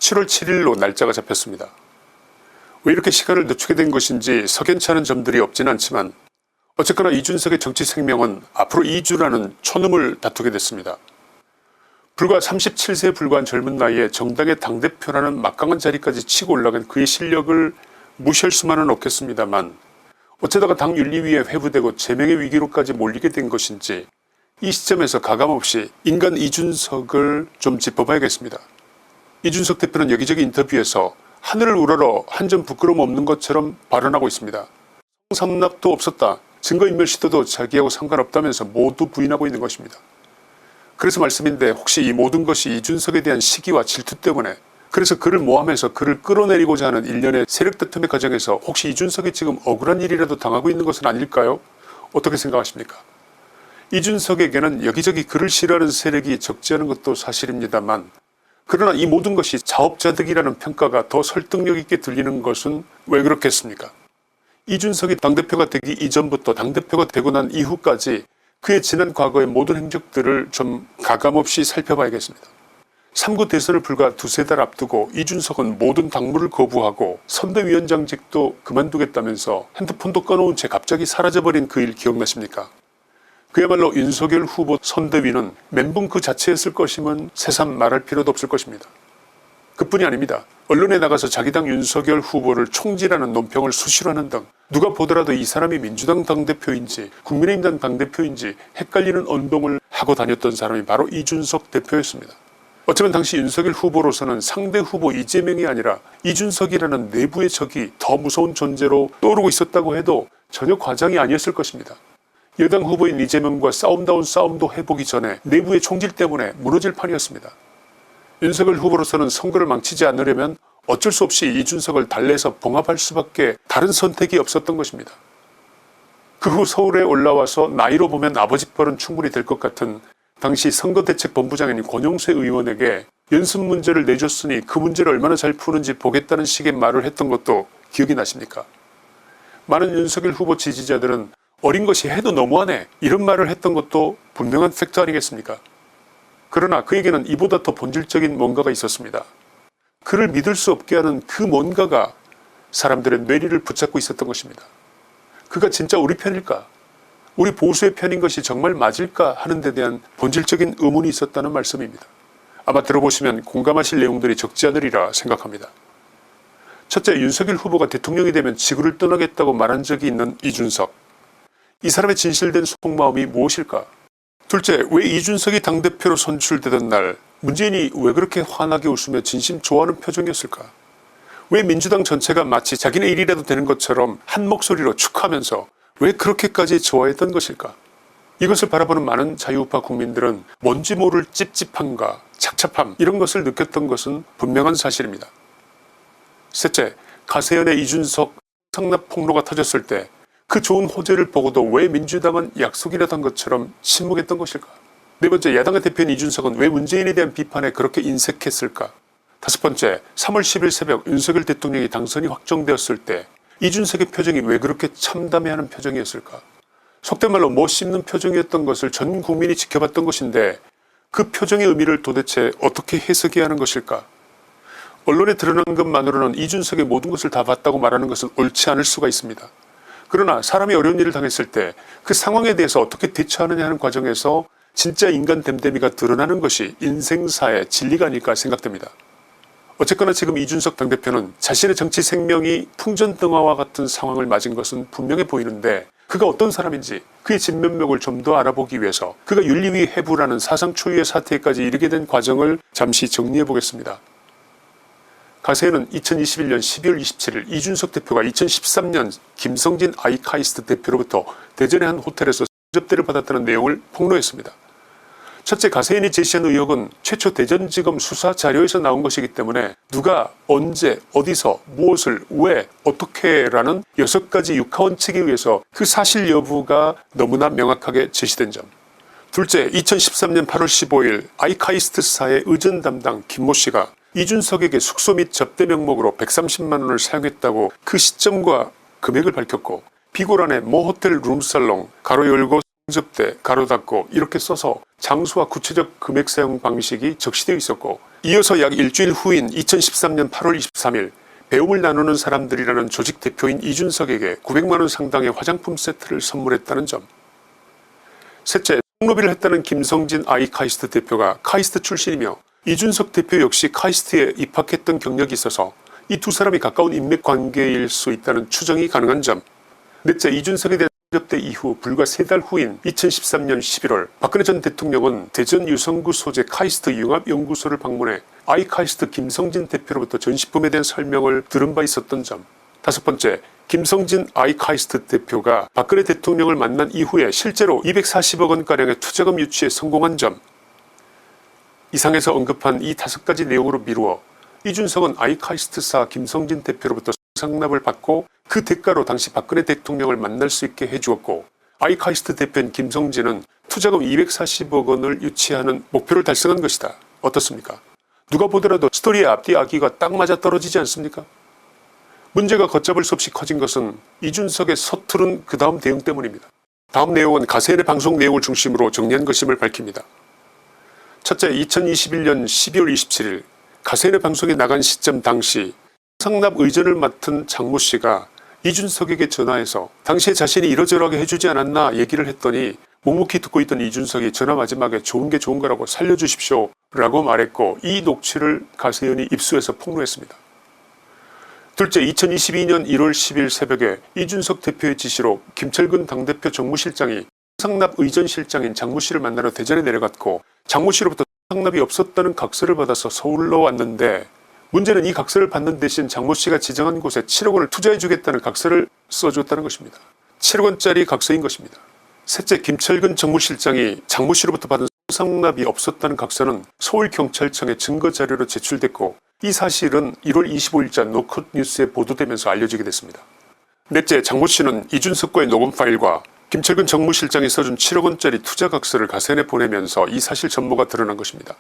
7월 7일로 날짜가 잡혔습니다. 왜 이렇게 시간을 늦추게 된 것인지 석연치 않은 점들이 없진 않지만 어쨌거나 이준석의 정치 생명은 앞으로 2주라는 초능을 다투게 됐습니다. 불과 37세에 불과한 젊은 나이에 정당의 당대표라는 막강한 자리까지 치고 올라간 그의 실력을 무시할 수만은 없겠습니다만 어쩌다가 당 윤리위에 회부되고 제명의 위기로까지 몰리게 된 것인지 이 시점에서 가감없이 인간 이준석을 좀 짚어봐야겠습니다. 이준석 대표는 여기저기 인터뷰에서 하늘을 우러러 한 점 부끄러움 없는 것처럼 발언하고 있습니다. 성삼납도 없었다. 증거인멸 시도도 자기하고 상관없다면서 모두 부인하고 있는 것입니다. 그래서 말씀인데 혹시 이 모든 것이 이준석에 대한 시기와 질투 때문에 그래서 그를 모함해서 그를 끌어내리고자 하는 일련의 세력 다툼의 과정에서 혹시 이준석이 지금 억울한 일이라도 당하고 있는 것은 아닐까요? 어떻게 생각하십니까? 이준석에게는 여기저기 그를 싫어하는 세력이 적지 않은 것도 사실입니다만 그러나 이 모든 것이 자업자득이라는 평가가 더 설득력 있게 들리는 것은 왜 그렇겠습니까? 이준석이 당대표가 되기 이전부터 당대표가 되고 난 이후까지 그의 지난 과거의 모든 행적들을 좀 가감없이 살펴봐야겠습니다. 3구 대선을 불과 두세 달 앞두고 이준석은 모든 당무를 거부하고 선대위원장직도 그만두겠다면서 핸드폰도 꺼놓은 채 갑자기 사라져버린 그 일 기억나십니까? 그야말로 윤석열 후보 선대위는 멘붕 그 자체였을 것이면 새삼 말할 필요도 없을 것입니다. 그뿐이 아닙니다. 언론에 나가서 자기 당 윤석열 후보를 총질하는 논평을 수시로 하는 등 누가 보더라도 이 사람이 민주당 당대표인지 국민의힘 당대표인지 헷갈리는 언동을 하고 다녔던 사람이 바로 이준석 대표였습니다. 어쩌면 당시 윤석열 후보로서는 상대 후보 이재명이 아니라 이준석이라는 내부의 적이 더 무서운 존재로 떠오르고 있었다고 해도 전혀 과장이 아니었을 것입니다. 여당 후보인 이재명과 싸움다운 싸움도 해보기 전에 내부의 총질 때문에 무너질 판이었습니다. 윤석열 후보로서는 선거를 망치지 않으려면 어쩔 수 없이 이준석을 달래서 봉합할 수밖에 다른 선택이 없었던 것입니다. 그 후 서울에 올라와서 나이로 보면 아버지 뻘은 충분히 될 것 같은 당시 선거대책본부장인 권영세 의원에게 연습 문제를 내줬으니 그 문제를 얼마나 잘 푸는지 보겠다는 식의 말을 했던 것도 기억이 나십니까? 많은 윤석열 후보 지지자들은 어린 것이 해도 너무하네 이런 말을 했던 것도 분명한 팩트 아니겠습니까? 그러나 그에게는 이보다 더 본질적인 뭔가가 있었습니다. 그를 믿을 수 없게 하는 그 뭔가가 사람들의 뇌리를 붙잡고 있었던 것입니다. 그가 진짜 우리 편일까? 우리 보수의 편인 것이 정말 맞을까 하는 데 대한 본질적인 의문이 있었다는 말씀입니다. 아마 들어보시면 공감하실 내용들이 적지 않으리라 생각합니다. 첫째, 윤석열 후보가 대통령이 되면 지구를 떠나겠다고 말한 적이 있는 이준석. 이 사람의 진실된 속마음이 무엇일까? 둘째, 왜 이준석이 당대표로 선출되던 날 문재인이 왜 그렇게 환하게 웃으며 진심 좋아하는 표정이었을까? 왜 민주당 전체가 마치 자기네 일이라도 되는 것처럼 한 목소리로 축하하면서 왜 그렇게까지 좋아했던 것일까? 이것을 바라보는 많은 자유우파 국민들은 뭔지 모를 찝찝함과 착잡함 이런 것을 느꼈던 것은 분명한 사실입니다. 셋째, 가세연의 이준석 상납 폭로가 터졌을 때 그 좋은 호재를 보고도 왜 민주당은 약속이라도 한 것처럼 침묵했던 것일까? 네 번째, 야당의 대표인 이준석은 왜 문재인에 대한 비판에 그렇게 인색했을까? 다섯 번째, 3월 10일 새벽 윤석열 대통령이 당선이 확정되었을 때 이준석의 표정이 왜 그렇게 참담해하는 표정이었을까? 속된 말로 못 씹는 표정이었던 것을 전 국민이 지켜봤던 것인데 그 표정의 의미를 도대체 어떻게 해석해야 하는 것일까? 언론에 드러난 것만으로는 이준석의 모든 것을 다 봤다고 말하는 것은 옳지 않을 수가 있습니다. 그러나 사람이 어려운 일을 당했을 때 그 상황에 대해서 어떻게 대처하느냐 하는 과정에서 진짜 인간 됨됨이가 드러나는 것이 인생사의 진리가 아닐까 생각됩니다. 어쨌거나 지금 이준석 당대표는 자신의 정치 생명이 풍전등화와 같은 상황을 맞은 것은 분명해 보이는데 그가 어떤 사람인지 그의 진면목을 좀 더 알아보기 위해서 그가 윤리위 해부라는 사상 초유의 사태까지 이르게 된 과정을 잠시 정리해 보겠습니다. 가세연은 2021년 12월 27일 이준석 대표가 2013년 김성진 아이카이스트 대표로부터 대전의 한 호텔에서 접대를 받았다는 내용을 폭로했습니다. 첫째, 가세연이 제시한 의혹은 최초 대전지검 수사 자료에서 나온 것이기 때문에 누가 언제 어디서 무엇을 왜 어떻게라는 6가지 육하원칙에 의해서 그 사실 여부가 너무나 명확하게 제시된 점. 둘째, 2013년 8월 15일 아이카이스트사의 의전 담당 김모 씨가 이준석에게 숙소 및 접대 명목으로 130만 원을 사용했다고 그 시점과 금액을 밝혔고 비고란에 모 호텔 룸살롱 가로 열고 접대 가로 닫고 이렇게 써서 장소와 구체적 금액 사용 방식이 적시되어 있었고 이어서 약 일주일 후인 2013년 8월 23일 배움을 나누는 사람들이라는 조직 대표인 이준석에게 900만 원 상당의 화장품 세트를 선물했다는 점. 셋째, 통로비를 했다는 김성진 아이카이스트 대표가 카이스트 출신이며 이준석 대표 역시 카이스트에 입학했던 경력이 있어서 이 두 사람이 가까운 인맥 관계일 수 있다는 추정이 가능한 점. 넷째, 이준석에 대한 접대 이후 불과 3달 후인 2013년 11월 박근혜 전 대통령은 대전 유성구 소재 카이스트 융합연구소를 방문해 아이카이스트 김성진 대표로부터 전시품에 대한 설명을 들은 바 있었던 점. 다섯 번째, 김성진 아이카이스트 대표가 박근혜 대통령을 만난 이후에 실제로 240억 원가량의 투자금 유치에 성공한 점. 이상에서 언급한 이 5가지 내용으로 미루어 이준석은 아이카이스트사 김성진 대표로부터 상납을 받고 그 대가로 당시 박근혜 대통령을 만날 수 있게 해주었고, 아이카이스트 대표인 김성진은 투자금 240억 원을 유치하는 목표를 달성한 것이다. 어떻습니까? 누가 보더라도 스토리의 앞뒤 아기가 딱 맞아떨어지지 않습니까? 문제가 걷잡을 수 없이 커진 것은 이준석의 서투른 그 다음 대응 때문입니다. 다음 내용은 가세인의 방송 내용을 중심으로 정리한 것임을 밝힙니다. 첫째, 2021년 12월 27일 가세인의 방송에 나간 시점 당시 상납 의전을 맡은 장모 씨가 이준석에게 전화해서 당시에 자신이 이러저러하게 해주지 않았나 얘기를 했더니 묵묵히 듣고 있던 이준석이 전화 마지막에 좋은 게 좋은 거라고 살려주십시오 라고 말했고, 이 녹취를 가세인이 입수해서 폭로했습니다. 둘째, 2022년 1월 10일 새벽에 이준석 대표의 지시로 김철근 당대표 정무실장이 상납 의전 실장인 장모 씨를 만나러 대전에 내려갔고, 장모 씨로부터 상납이 없었다는 각서를 받아서 서울로 왔는데, 문제는 이 각서를 받는 대신 장모 씨가 지정한 곳에 7억 원을 투자해주겠다는 각서를 써줬다는 것입니다. 7억 원짜리 각서인 것입니다. 셋째, 김철근 정무실장이 장모 씨로부터 받은 상납이 없었다는 각서는 서울경찰청에 증거자료로 제출됐고, 이 사실은 1월 25일자 노컷 뉴스에 보도되면서 알려지게 됐습니다. 넷째, 장모 씨는 이준석과의 녹음 파일과 김철근 정무실장이 써준 7억 원짜리 투자 각서를 가세인에 보내면서 이 사실 전모가 드러난 것입니다.